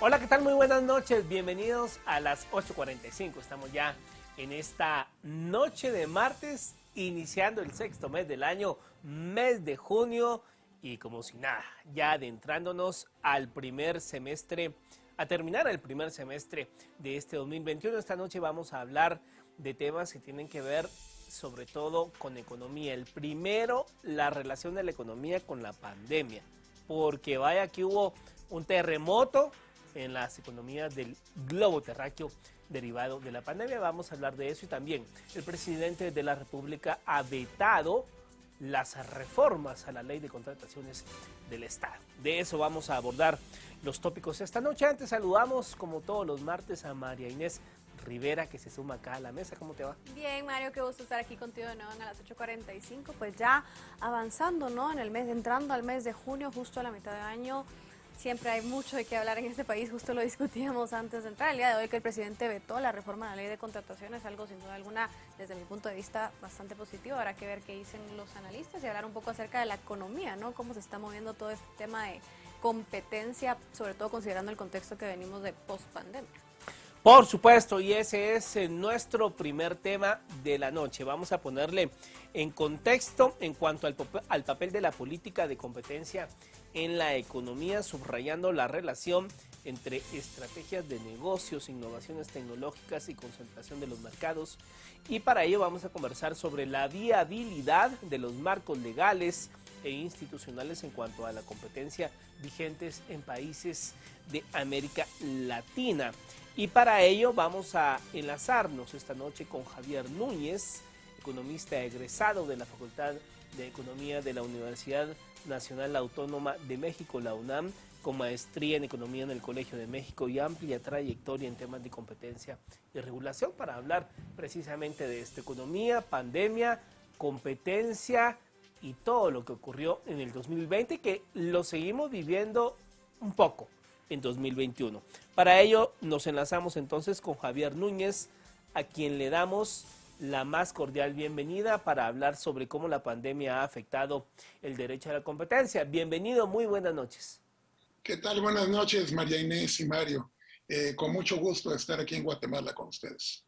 Hola, ¿qué tal? Muy buenas noches. Bienvenidos a las 8:45. Estamos ya en esta noche de martes, iniciando el sexto mes del año, mes de junio, y como si nada, ya adentrándonos al primer semestre, a terminar el primer semestre de este 2021. Esta noche vamos a hablar de temas que tienen que ver sobre todo con economía. El primero, la relación de la economía con la pandemia, porque vaya que hubo un terremoto en las economías del globo terráqueo derivado de la pandemia. Vamos a hablar de eso, y también el presidente de la República ha vetado las reformas a la ley de contrataciones del Estado. De eso vamos a abordar los tópicos esta noche. Antes saludamos, como todos los martes, a María Inés Rivera, que se suma acá a la mesa. ¿Cómo te va? Bien, Mario, qué gusto estar aquí contigo de nuevo a las 8:45, pues ya avanzando, ¿no? En el mes, entrando al mes de junio, justo a la mitad de año. Siempre hay mucho de qué hablar en este país, justo lo discutíamos antes de entrar. El día de hoy que el presidente vetó la reforma a la ley de contrataciones, algo sin duda alguna, desde mi punto de vista, bastante positivo. Habrá que ver qué dicen los analistas y hablar un poco acerca de la economía, ¿no? Cómo se está moviendo todo este tema de competencia, sobre todo considerando el contexto que venimos de post-pandemia. Por supuesto, y ese es nuestro primer tema de la noche. Vamos a ponerle en contexto en cuanto al papel de la política de competencia en la economía, subrayando la relación entre estrategias de negocios, innovaciones tecnológicas y concentración de los mercados. Y para ello vamos a conversar sobre la viabilidad de los marcos legales e institucionales en cuanto a la competencia vigentes en países de América Latina. Y para ello vamos a enlazarnos esta noche con Javier Núñez, economista egresado de la Facultad de Economía de la Universidad Nacional Autónoma de México, la UNAM, con maestría en Economía en el Colegio de México y amplia trayectoria en temas de competencia y regulación, para hablar precisamente de esta economía, pandemia, competencia y todo lo que ocurrió en el 2020, que lo seguimos viviendo un poco en 2021. Para ello nos enlazamos entonces con Javier Núñez, a quien le damos la más cordial bienvenida para hablar sobre cómo la pandemia ha afectado el derecho a la competencia. Bienvenido, muy buenas noches. ¿Qué tal? Buenas noches, María Inés y Mario. Con mucho gusto de estar aquí en Guatemala con ustedes.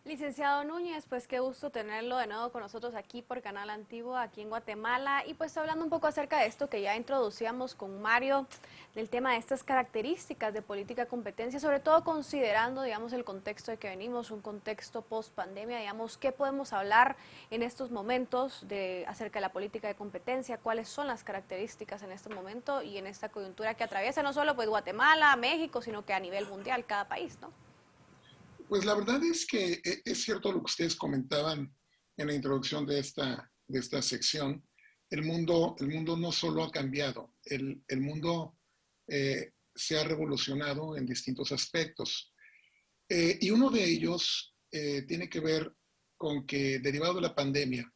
Licenciado Núñez, pues qué gusto tenerlo de nuevo con nosotros aquí por Canal Antiguo, aquí en Guatemala, y pues hablando un poco acerca de esto que ya introducíamos con Mario, del tema de estas características de política de competencia, sobre todo considerando, digamos, el contexto de que venimos, un contexto post-pandemia, digamos, ¿qué podemos hablar en estos momentos acerca de la política de competencia? ¿Cuáles son las características en este momento y en esta coyuntura que atraviesa no solo pues Guatemala, México, sino que a nivel mundial cada país, ¿no? Pues la verdad es que es cierto lo que ustedes comentaban en la introducción de esta sección. El mundo no solo ha cambiado, el mundo se ha revolucionado en distintos aspectos. Y uno de ellos tiene que ver con que, derivado de la pandemia,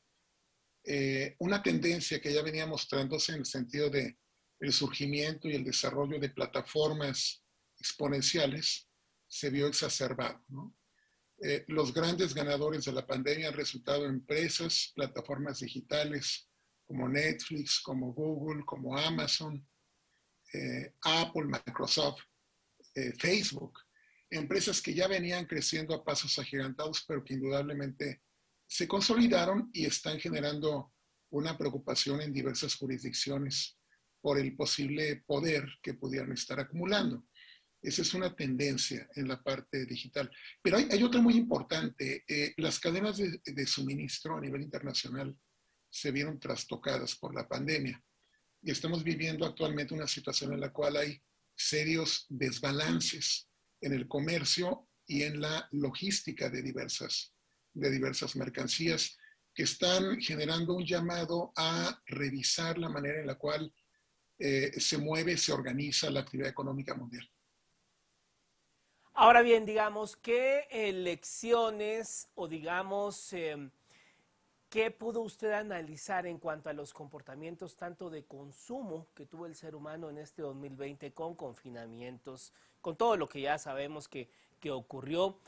una tendencia que ya venía mostrándose en el sentido de el surgimiento y el desarrollo de plataformas exponenciales se vio exacerbado, ¿no? Los grandes ganadores de la pandemia han resultado empresas, plataformas digitales como Netflix, como Google, como Amazon, Apple, Microsoft, Facebook, empresas que ya venían creciendo a pasos agigantados, pero que indudablemente se consolidaron y están generando una preocupación en diversas jurisdicciones por el posible poder que pudieran estar acumulando. Esa es una tendencia en la parte digital. Pero hay otra muy importante. Las cadenas de suministro a nivel internacional se vieron trastocadas por la pandemia. Y estamos viviendo actualmente una situación en la cual hay serios desbalances en el comercio y en la logística de diversas mercancías que están generando un llamado a revisar la manera en la cual se mueve, se organiza la actividad económica mundial. Ahora bien, digamos, ¿qué lecciones o digamos, qué pudo usted analizar en cuanto a los comportamientos tanto de consumo que tuvo el ser humano en este 2020 con confinamientos, con todo lo que ya sabemos que ocurrió,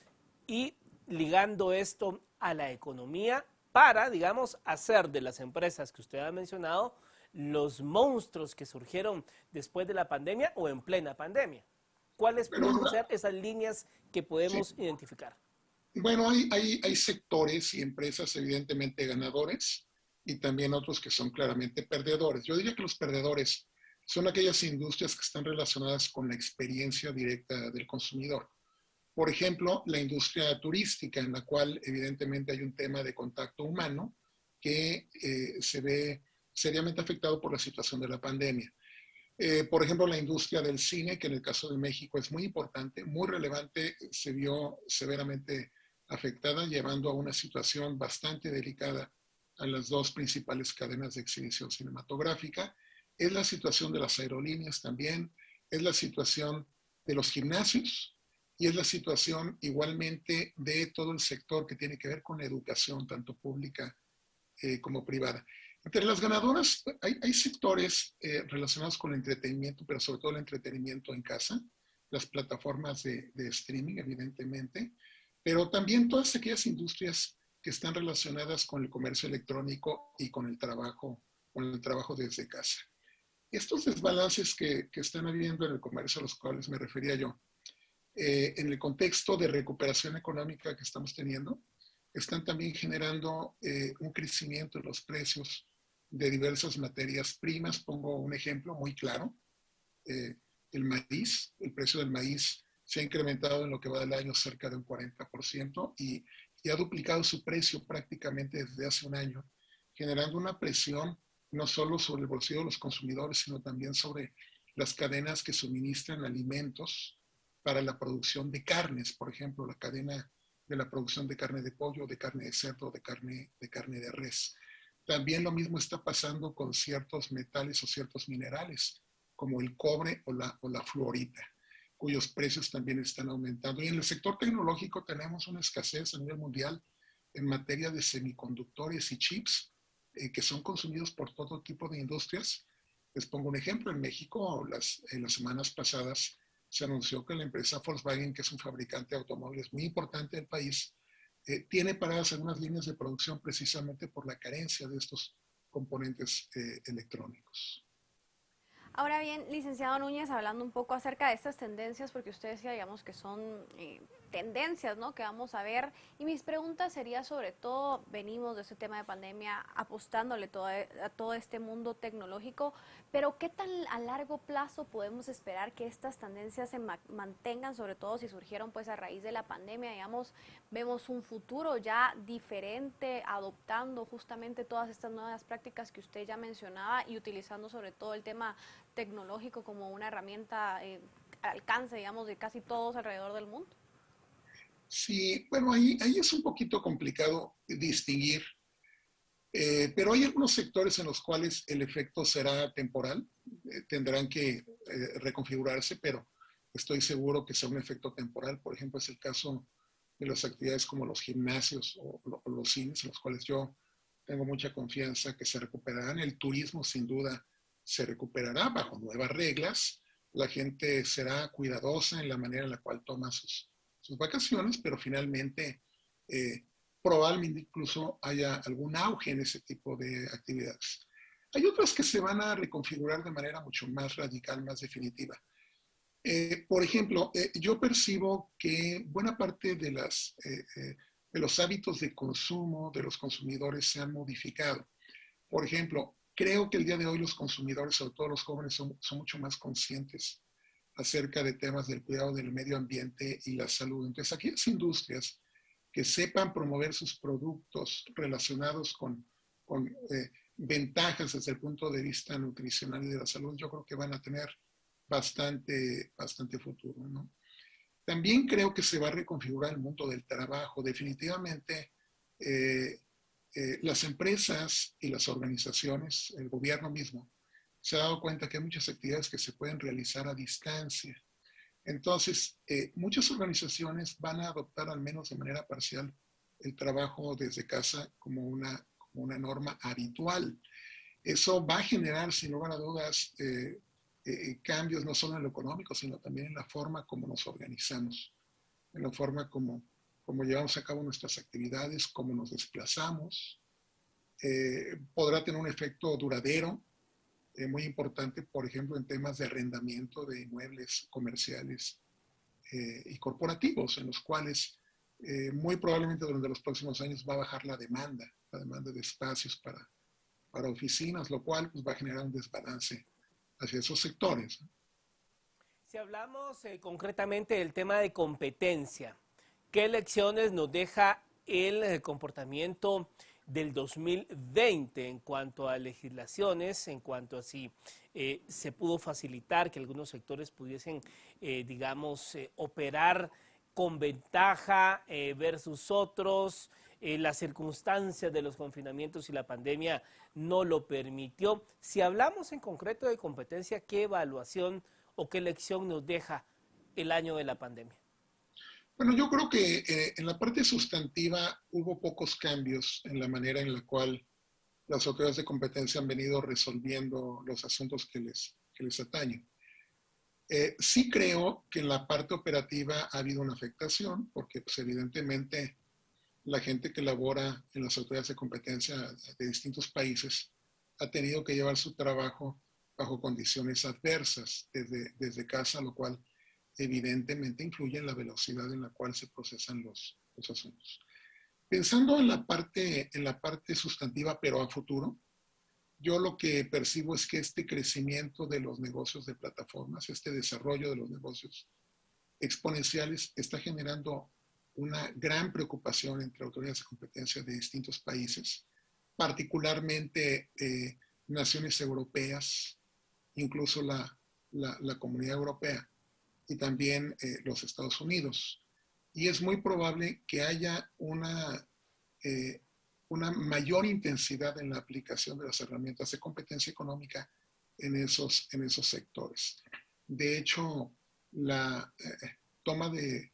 y ligando esto a la economía para, digamos, hacer de las empresas que usted ha mencionado los monstruos que surgieron después de la pandemia o en plena pandemia? ¿Cuáles Pero, pueden ser esas líneas que podemos sí. identificar? Bueno, hay sectores y empresas evidentemente ganadores y también otros que son claramente perdedores. Yo diría que los perdedores son aquellas industrias que están relacionadas con la experiencia directa del consumidor. Por ejemplo, la industria turística, en la cual evidentemente hay un tema de contacto humano que se ve seriamente afectado por la situación de la pandemia. Por ejemplo, la industria del cine, que en el caso de México es muy importante, muy relevante, se vio severamente afectada, llevando a una situación bastante delicada a las dos principales cadenas de exhibición cinematográfica. Es la situación de las aerolíneas también, es la situación de los gimnasios y es la situación igualmente de todo el sector que tiene que ver con la educación, tanto pública como privada. Entre las ganadoras hay sectores relacionados con el entretenimiento, pero sobre todo el entretenimiento en casa, las plataformas de streaming, evidentemente, pero también todas aquellas industrias que están relacionadas con el comercio electrónico y con el trabajo desde casa. Estos desbalances que están habiendo en el comercio a los cuales me refería yo, en el contexto de recuperación económica que estamos teniendo, están también generando un crecimiento en los precios de diversas materias primas. Pongo un ejemplo muy claro. Eh, el maíz, el precio del maíz se ha incrementado en lo que va del año cerca de un 40% y ha duplicado su precio prácticamente desde hace un año, generando una presión no solo sobre el bolsillo de los consumidores, sino también sobre las cadenas que suministran alimentos para la producción de carnes, por ejemplo, la cadena de la producción de carne de pollo, de carne de cerdo, de carne de res. También lo mismo está pasando con ciertos metales o ciertos minerales, como el cobre o la fluorita, cuyos precios también están aumentando. Y en el sector tecnológico tenemos una escasez a nivel mundial en materia de semiconductores y chips que son consumidos por todo tipo de industrias. Les pongo un ejemplo. En México, en las semanas pasadas, se anunció que la empresa Volkswagen, que es un fabricante de automóviles muy importante del país, tiene paradas algunas líneas de producción precisamente por la carencia de estos componentes electrónicos. Ahora bien, licenciado Núñez, hablando un poco acerca de estas tendencias, porque usted decía, digamos, que son tendencias, ¿no?, que vamos a ver. Y mis preguntas sería sobre todo, venimos de este tema de pandemia apostándole a todo este mundo tecnológico, pero ¿qué tan a largo plazo podemos esperar que estas tendencias se mantengan, sobre todo si surgieron pues a raíz de la pandemia? Digamos, vemos un futuro ya diferente, adoptando justamente todas estas nuevas prácticas que usted ya mencionaba y utilizando sobre todo el tema tecnológico como una herramienta al alcance, digamos, de casi todos alrededor del mundo. Sí, bueno, ahí es un poquito complicado distinguir, pero hay algunos sectores en los cuales el efecto será temporal, tendrán que reconfigurarse, pero estoy seguro que será un efecto temporal. Por ejemplo, es el caso de las actividades como los gimnasios o los cines, en los cuales yo tengo mucha confianza que se recuperarán. El turismo, sin duda, se recuperará bajo nuevas reglas. La gente será cuidadosa en la manera en la cual toma sus vacaciones, pero finalmente probablemente incluso haya algún auge en ese tipo de actividades. Hay otras que se van a reconfigurar de manera mucho más radical, más definitiva. Por ejemplo, yo percibo que buena parte de los hábitos de consumo de los consumidores se han modificado. Por ejemplo, creo que el día de hoy los consumidores, sobre todo los jóvenes, son mucho más conscientes acerca de temas del cuidado del medio ambiente y la salud. Entonces, aquellas industrias que sepan promover sus productos relacionados con ventajas desde el punto de vista nutricional y de la salud, yo creo que van a tener bastante futuro, ¿no? También creo que se va a reconfigurar el mundo del trabajo. Definitivamente, las empresas y las organizaciones, el gobierno mismo, se ha dado cuenta que hay muchas actividades que se pueden realizar a distancia. Entonces, muchas organizaciones van a adoptar, al menos de manera parcial, el trabajo desde casa como una norma habitual. Eso va a generar, sin lugar a dudas, cambios no solo en lo económico, sino también en la forma como nos organizamos, en la forma como llevamos a cabo nuestras actividades, cómo nos desplazamos. Podrá tener un efecto duradero muy importante, por ejemplo, en temas de arrendamiento de inmuebles comerciales y corporativos, en los cuales muy probablemente durante los próximos años va a bajar la demanda de espacios para oficinas, lo cual pues, va a generar un desbalance hacia esos sectores. Si hablamos concretamente del tema de competencia, ¿qué lecciones nos deja el comportamiento del 2020 en cuanto a legislaciones, en cuanto a si se pudo facilitar que algunos sectores pudiesen, digamos, operar con ventaja versus otros? Las circunstancias de los confinamientos y la pandemia no lo permitió. Si hablamos en concreto de competencia, ¿qué evaluación o qué lección nos deja el año de la pandemia? Bueno, yo creo que en la parte sustantiva hubo pocos cambios en la manera en la cual las autoridades de competencia han venido resolviendo los asuntos que les atañen. Sí creo que en la parte operativa ha habido una afectación, porque pues, evidentemente la gente que labora en las autoridades de competencia de distintos países ha tenido que llevar su trabajo bajo condiciones adversas desde casa, lo cual evidentemente influye en la velocidad en la cual se procesan los asuntos. Pensando en la parte sustantiva, pero a futuro, yo lo que percibo es que este crecimiento de los negocios de plataformas, este desarrollo de los negocios exponenciales está generando una gran preocupación entre autoridades de competencia de distintos países, particularmente naciones europeas, incluso la Comunidad Europea y también los Estados Unidos. Y es muy probable que haya una mayor intensidad en la aplicación de las herramientas de competencia económica en esos sectores. De hecho, la toma de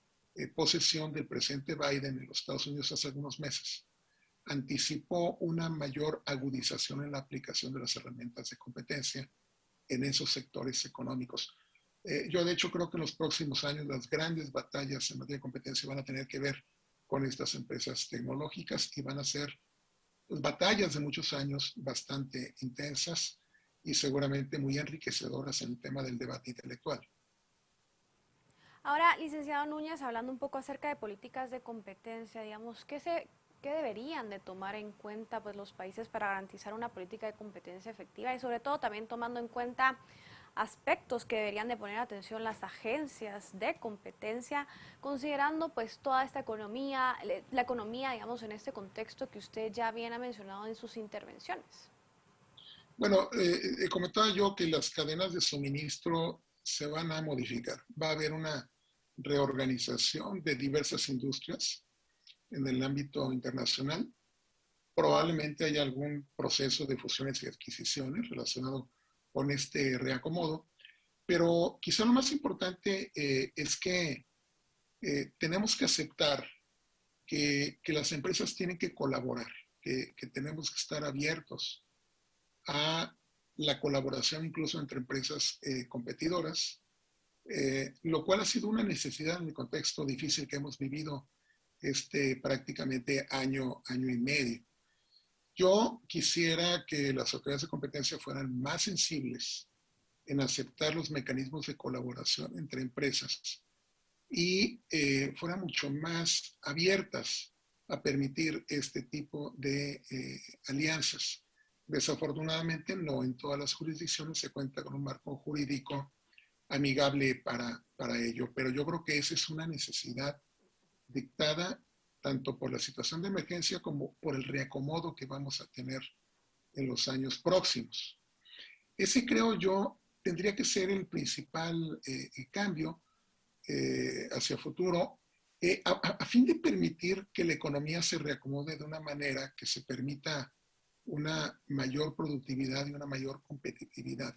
posesión del presidente Biden en los Estados Unidos hace algunos meses anticipó una mayor agudización en la aplicación de las herramientas de competencia en esos sectores económicos. Yo de hecho creo que en los próximos años las grandes batallas en materia de competencia van a tener que ver con estas empresas tecnológicas y van a ser pues, batallas de muchos años bastante intensas y seguramente muy enriquecedoras en el tema del debate intelectual. Ahora, licenciado Núñez, hablando un poco acerca de políticas de competencia, digamos, ¿qué deberían de tomar en cuenta pues, los países para garantizar una política de competencia efectiva y sobre todo también tomando en cuenta aspectos que deberían de poner atención las agencias de competencia, considerando pues toda esta economía, la economía, digamos, en este contexto que usted ya bien ha mencionado en sus intervenciones? Bueno, comentaba yo que las cadenas de suministro se van a modificar. Va a haber una reorganización de diversas industrias en el ámbito internacional. Probablemente haya algún proceso de fusiones y adquisiciones relacionado con este reacomodo, pero quizá lo más importante es que tenemos que aceptar que las empresas tienen que colaborar, que tenemos que estar abiertos a la colaboración incluso entre empresas competidoras, lo cual ha sido una necesidad en el contexto difícil que hemos vivido prácticamente año y medio. Yo quisiera que las autoridades de competencia fueran más sensibles en aceptar los mecanismos de colaboración entre empresas y fueran mucho más abiertas a permitir este tipo de alianzas. Desafortunadamente, no en todas las jurisdicciones se cuenta con un marco jurídico amigable para ello, pero yo creo que esa es una necesidad dictada tanto por la situación de emergencia como por el reacomodo que vamos a tener en los años próximos. Ese, creo yo, tendría que ser el principal cambio hacia el futuro, a fin de permitir que la economía se reacomode de una manera que se permita una mayor productividad y una mayor competitividad.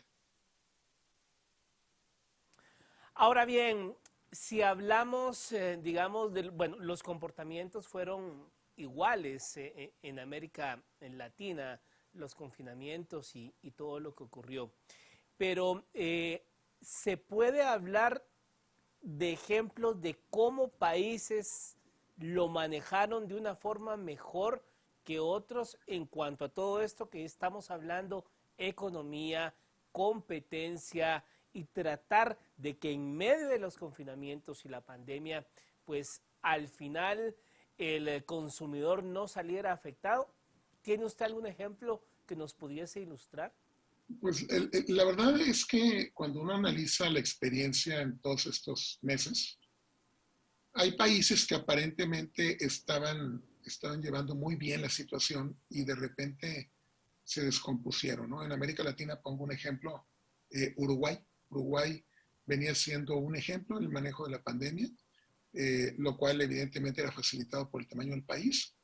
Ahora bien, si hablamos, digamos, bueno, los comportamientos fueron iguales en América Latina, los confinamientos y todo lo que ocurrió. Pero se puede hablar de ejemplos de cómo países lo manejaron de una forma mejor que otros en cuanto a todo esto que estamos hablando, economía, competencia y tratar de que en medio de los confinamientos y la pandemia, pues al final el consumidor no saliera afectado? ¿Tiene usted algún ejemplo que nos pudiese ilustrar? Pues la verdad es que cuando uno analiza la experiencia en todos estos meses, hay países que aparentemente estaban llevando muy bien la situación y de repente se descompusieron, ¿no? En América Latina, pongo un ejemplo, Uruguay. Uruguay venía siendo un ejemplo en el manejo de la pandemia, lo cual evidentemente era facilitado por el tamaño del país.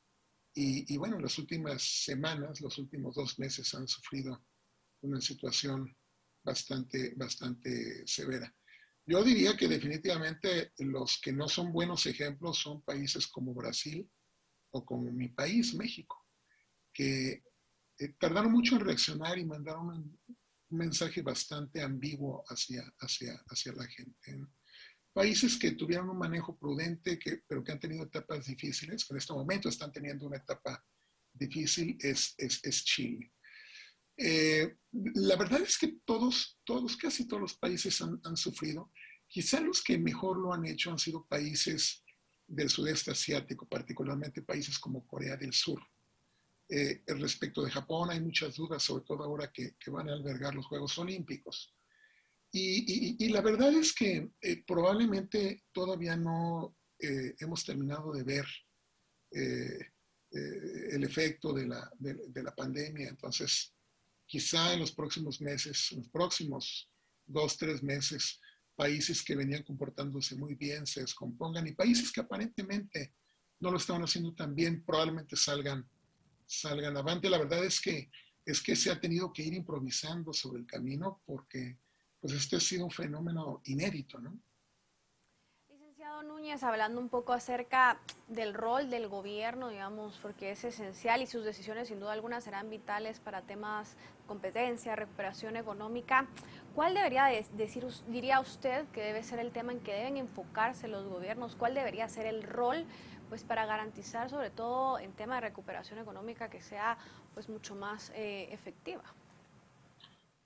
Y bueno, las últimas semanas, los últimos 2 meses han sufrido una situación bastante severa. Yo diría que definitivamente los que no son buenos ejemplos son países como Brasil o como mi país, México, que tardaron mucho en reaccionar y mandaron un mensaje bastante ambiguo hacia la gente, ¿no? Países que tuvieron un manejo prudente, pero que han tenido etapas difíciles, que en este momento están teniendo una etapa difícil, es Chile. La verdad es que casi todos los países han sufrido. Quizá los que mejor lo han hecho han sido países del sudeste asiático, particularmente países como Corea del Sur. Respecto de Japón hay muchas dudas, sobre todo ahora que van a albergar los Juegos Olímpicos. Y la verdad es que probablemente todavía no hemos terminado de ver el efecto de la pandemia. Entonces, quizá en los próximos meses, en los próximos 2, 3 meses, países que venían comportándose muy bien se descompongan y países que aparentemente no lo estaban haciendo tan bien probablemente salgan avante. La verdad es que se ha tenido que ir improvisando sobre el camino porque pues este ha sido un fenómeno inédito, ¿no? Licenciado Núñez, hablando un poco acerca del rol del gobierno, digamos, porque es esencial y sus decisiones sin duda alguna serán vitales para temas de competencia, recuperación económica. ¿Cuál diría usted que debe ser el tema en que deben enfocarse los gobiernos? ¿Cuál debería ser el rol, pues, para garantizar, sobre todo en tema de recuperación económica, que sea pues mucho más efectiva?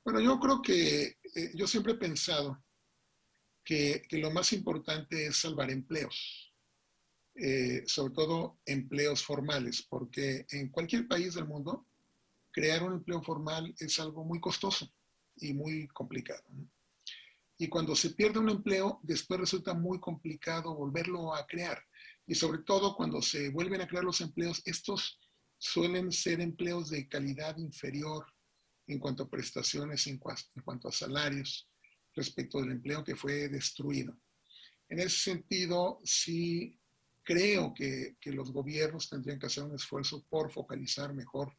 Bueno, yo creo que yo siempre he pensado que lo más importante es salvar empleos, sobre todo empleos formales, porque en cualquier país del mundo crear un empleo formal es algo muy costoso y muy complicado, ¿no? Y cuando se pierde un empleo, después resulta muy complicado volverlo a crear. Y sobre todo cuando se vuelven a crear los empleos, estos suelen ser empleos de calidad inferior en cuanto a prestaciones, en cuanto a salarios, respecto del empleo que fue destruido. En ese sentido, sí creo que los gobiernos tendrían que hacer un esfuerzo por focalizar mejor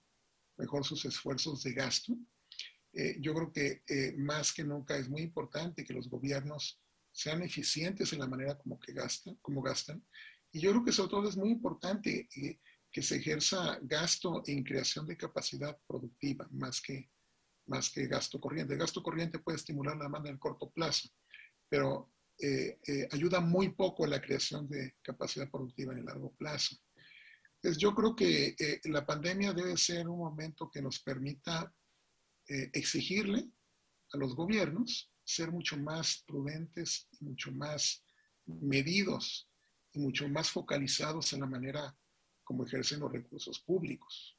sus esfuerzos de gasto. Yo creo que más que nunca es muy importante que los gobiernos sean eficientes en la manera como gastan. Y yo creo que sobre todo es muy importante que se ejerza gasto en creación de capacidad productiva, más que gasto corriente. El gasto corriente puede estimular la demanda en el corto plazo, pero ayuda muy poco a la creación de capacidad productiva en el largo plazo. Entonces, yo creo que la pandemia debe ser un momento que nos permita exigirle a los gobiernos ser mucho más prudentes, mucho más medidos y mucho más focalizados en la manera como ejercen los recursos públicos.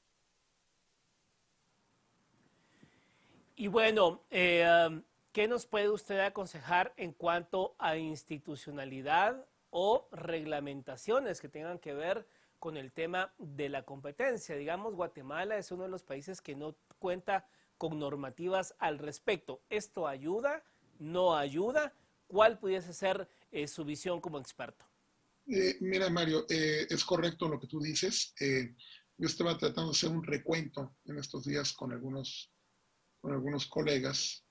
Y bueno, ¿qué nos puede usted aconsejar en cuanto a institucionalidad o reglamentaciones que tengan que ver con el tema de la competencia? Digamos, Guatemala es uno de los países que no cuenta con normativas al respecto. ¿Esto ayuda? ¿No ayuda? ¿Cuál pudiese ser su visión como experto? Mira, Mario, es correcto lo que tú dices. Yo estaba tratando de hacer un recuento en estos días con algunos colegas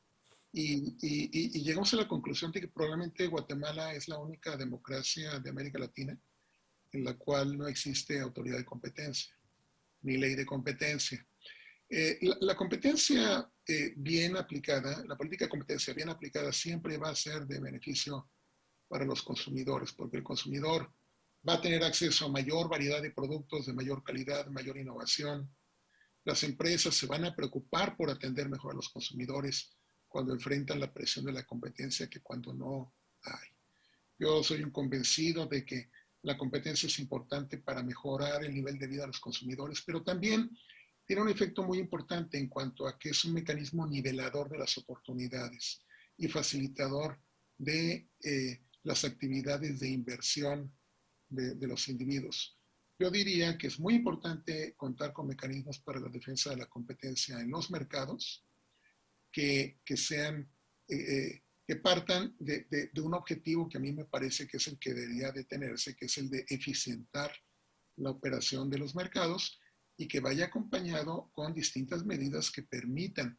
y llegamos a la conclusión de que probablemente Guatemala es la única democracia de América Latina en la cual no existe autoridad de competencia ni ley de competencia. La competencia bien aplicada, la política de competencia bien aplicada siempre va a ser de beneficio para los consumidores, porque el consumidor va a tener acceso a mayor variedad de productos de mayor calidad, mayor innovación. Las empresas se van a preocupar por atender mejor a los consumidores cuando enfrentan la presión de la competencia que cuando no hay. Yo soy un convencido de que la competencia es importante para mejorar el nivel de vida de los consumidores, pero también tiene un efecto muy importante en cuanto a que es un mecanismo nivelador de las oportunidades y facilitador de las actividades de inversión de los individuos. Yo diría que es muy importante contar con mecanismos para la defensa de la competencia en los mercados que sean, que partan de un objetivo que a mí me parece que es el que debería de tenerse, que es el de eficientar la operación de los mercados y que vaya acompañado con distintas medidas que permitan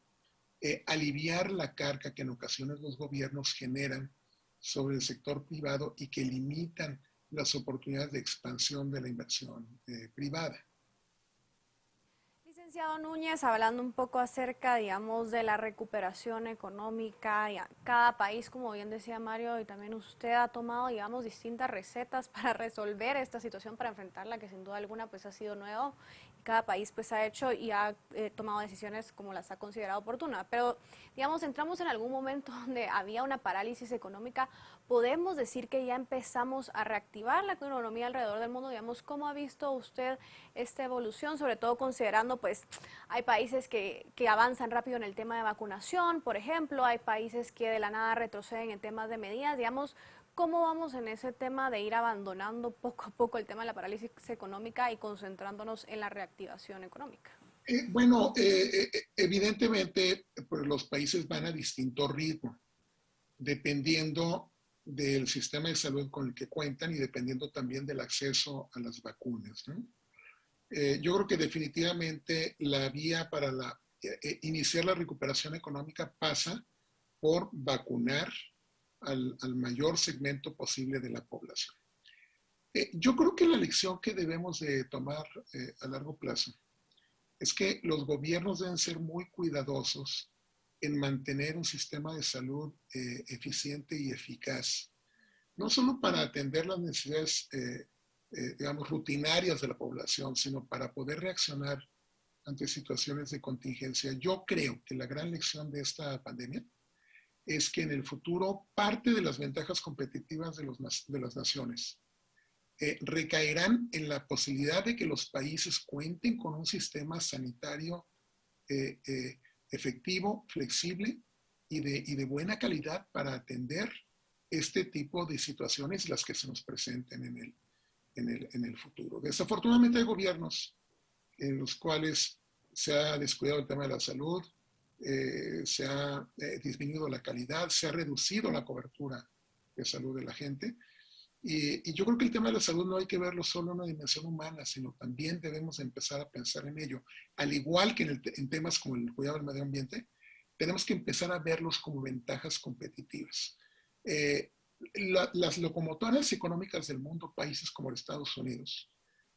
aliviar la carga que en ocasiones los gobiernos generan sobre el sector privado y que limitan las oportunidades de expansión de la inversión privada. Licenciado Núñez, hablando un poco acerca, digamos, de la recuperación económica, y cada país, como bien decía Mario, y también usted ha tomado, digamos, distintas recetas para resolver esta situación, para enfrentarla, que sin duda alguna pues ha sido nuevo. Cada país pues ha hecho y ha tomado decisiones como las ha considerado oportunas. Pero, digamos, entramos en algún momento donde había una parálisis económica. ¿Podemos decir que ya empezamos a reactivar la economía alrededor del mundo? Digamos, ¿cómo ha visto usted esta evolución? Sobre todo considerando, pues, hay países que avanzan rápido en el tema de vacunación, por ejemplo. Hay países que de la nada retroceden en temas de medidas. Digamos, ¿cómo vamos en ese tema de ir abandonando poco a poco el tema de la parálisis económica y concentrándonos en la reactivación económica? Evidentemente, pues los países van a distinto ritmo, dependiendo del sistema de salud con el que cuentan y dependiendo también del acceso a las vacunas, ¿no? Yo creo que definitivamente la vía para iniciar la recuperación económica pasa por vacunar al mayor segmento posible de la población. Yo creo que la lección que debemos de tomar a largo plazo es que los gobiernos deben ser muy cuidadosos en mantener un sistema de salud eficiente y eficaz, no solo para atender las necesidades, digamos, rutinarias de la población, sino para poder reaccionar ante situaciones de contingencia. Yo creo que la gran lección de esta pandemia es que en el futuro parte de las ventajas competitivas de las naciones recaerán en la posibilidad de que los países cuenten con un sistema sanitario efectivo, flexible y de buena calidad para atender este tipo de situaciones, las que se nos presenten en el futuro. Desafortunadamente hay gobiernos en los cuales se ha descuidado el tema de la salud, se ha disminuido la calidad, se ha reducido la cobertura de salud de la gente. Y yo creo que el tema de la salud no hay que verlo solo en una dimensión humana, sino también debemos empezar a pensar en ello. Al igual que en temas como el cuidado del medio ambiente, tenemos que empezar a verlos como ventajas competitivas. Las locomotoras económicas del mundo, países como los Estados Unidos,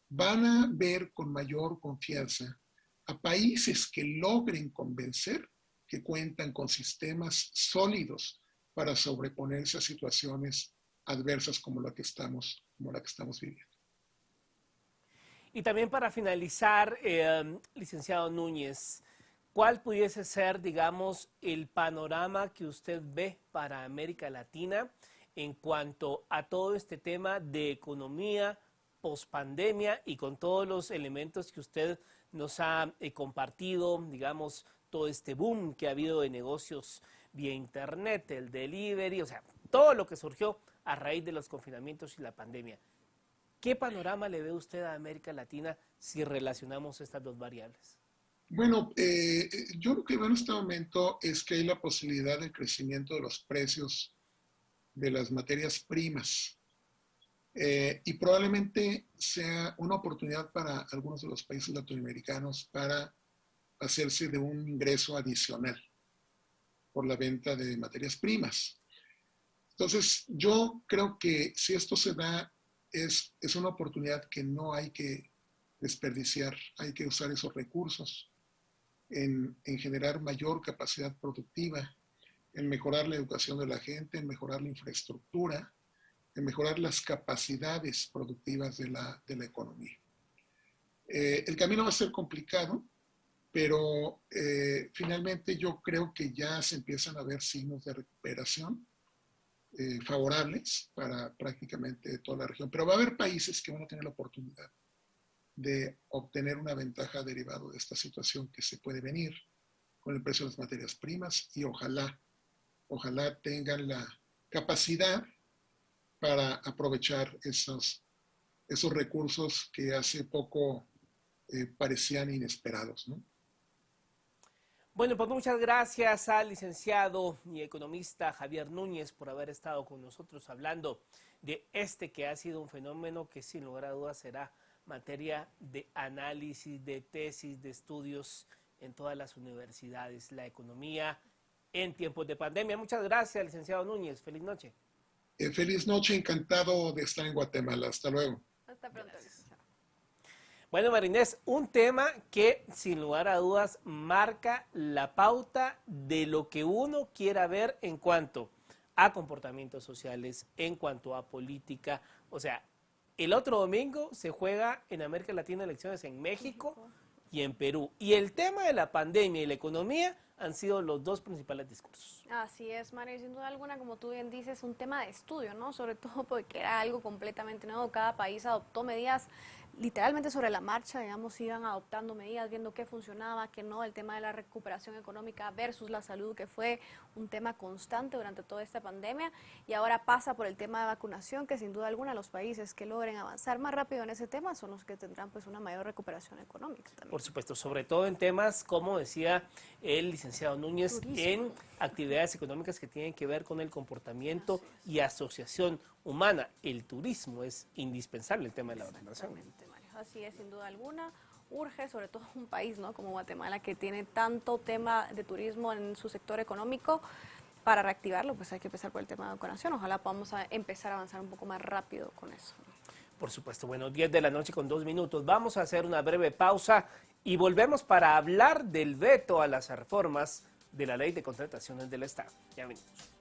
van a ver con mayor confianza a países que logren convencer que cuentan con sistemas sólidos para sobreponerse a situaciones adversas como la que estamos viviendo. Y también para finalizar, licenciado Núñez, ¿cuál pudiese ser, digamos, el panorama que usted ve para América Latina en cuanto a todo este tema de economía pospandemia y con todos los elementos que usted nos ha compartido, digamos, todo este boom que ha habido de negocios vía internet, el delivery, o sea, todo lo que surgió a raíz de los confinamientos y la pandemia? ¿Qué panorama le ve usted a América Latina si relacionamos estas dos variables? Bueno, yo lo que veo en este momento es que hay la posibilidad de crecimiento de los precios de las materias primas y probablemente sea una oportunidad para algunos de los países latinoamericanos para hacerse de un ingreso adicional por la venta de materias primas. Entonces, yo creo que si esto se da, es una oportunidad que no hay que desperdiciar, hay que usar esos recursos en generar mayor capacidad productiva, en mejorar la educación de la gente, en mejorar la infraestructura, en mejorar las capacidades productivas de la economía. El camino va a ser complicado, pero finalmente yo creo que ya se empiezan a ver signos de recuperación favorables para prácticamente toda la región. Pero va a haber países que van a tener la oportunidad de obtener una ventaja derivado de esta situación que se puede venir con el precio de las materias primas y ojalá tengan la capacidad para aprovechar esos recursos que hace poco parecían inesperados, ¿no? Bueno, pues muchas gracias al licenciado y economista Javier Núñez por haber estado con nosotros hablando de este que ha sido un fenómeno que sin lugar a dudas será materia de análisis, de tesis, de estudios en todas las universidades, la economía en tiempos de pandemia. Muchas gracias, licenciado Núñez. Feliz noche. Feliz noche, encantado de estar en Guatemala. Hasta luego. Hasta pronto. Gracias. Bueno, Marinés, un tema que sin lugar a dudas marca la pauta de lo que uno quiera ver en cuanto a comportamientos sociales, en cuanto a política. O sea, el otro domingo se juega en América Latina elecciones en México y en Perú. Y el tema de la pandemia y la economía han sido los dos principales discursos. Así es, Mario, sin duda alguna, como tú bien dices, un tema de estudio, ¿no? Sobre todo porque era algo completamente nuevo, cada país adoptó medidas literalmente sobre la marcha, digamos, iban adoptando medidas, viendo qué funcionaba, qué no, el tema de la recuperación económica versus la salud, que fue un tema constante durante toda esta pandemia, y ahora pasa por el tema de vacunación, que sin duda alguna los países que logren avanzar más rápido en ese tema son los que tendrán pues una mayor recuperación económica también. Por supuesto, sobre todo en temas, como decía el licenciado Núñez, Turismo. en actividades económicas que tienen que ver con el comportamiento y asociación humana. El turismo es indispensable, el tema de la vacunación. Exactamente, Mario. Así es, sin duda alguna. Urge, sobre todo un país, ¿no?, como Guatemala, que tiene tanto tema de turismo en su sector económico. Para reactivarlo, pues hay que empezar por el tema de vacunación. Ojalá podamos empezar a avanzar un poco más rápido con eso. Por supuesto. Bueno, 10 de la noche con 2 minutos. Vamos a hacer una breve pausa y volvemos para hablar del veto a las reformas de la Ley de Contrataciones del Estado. Ya venimos.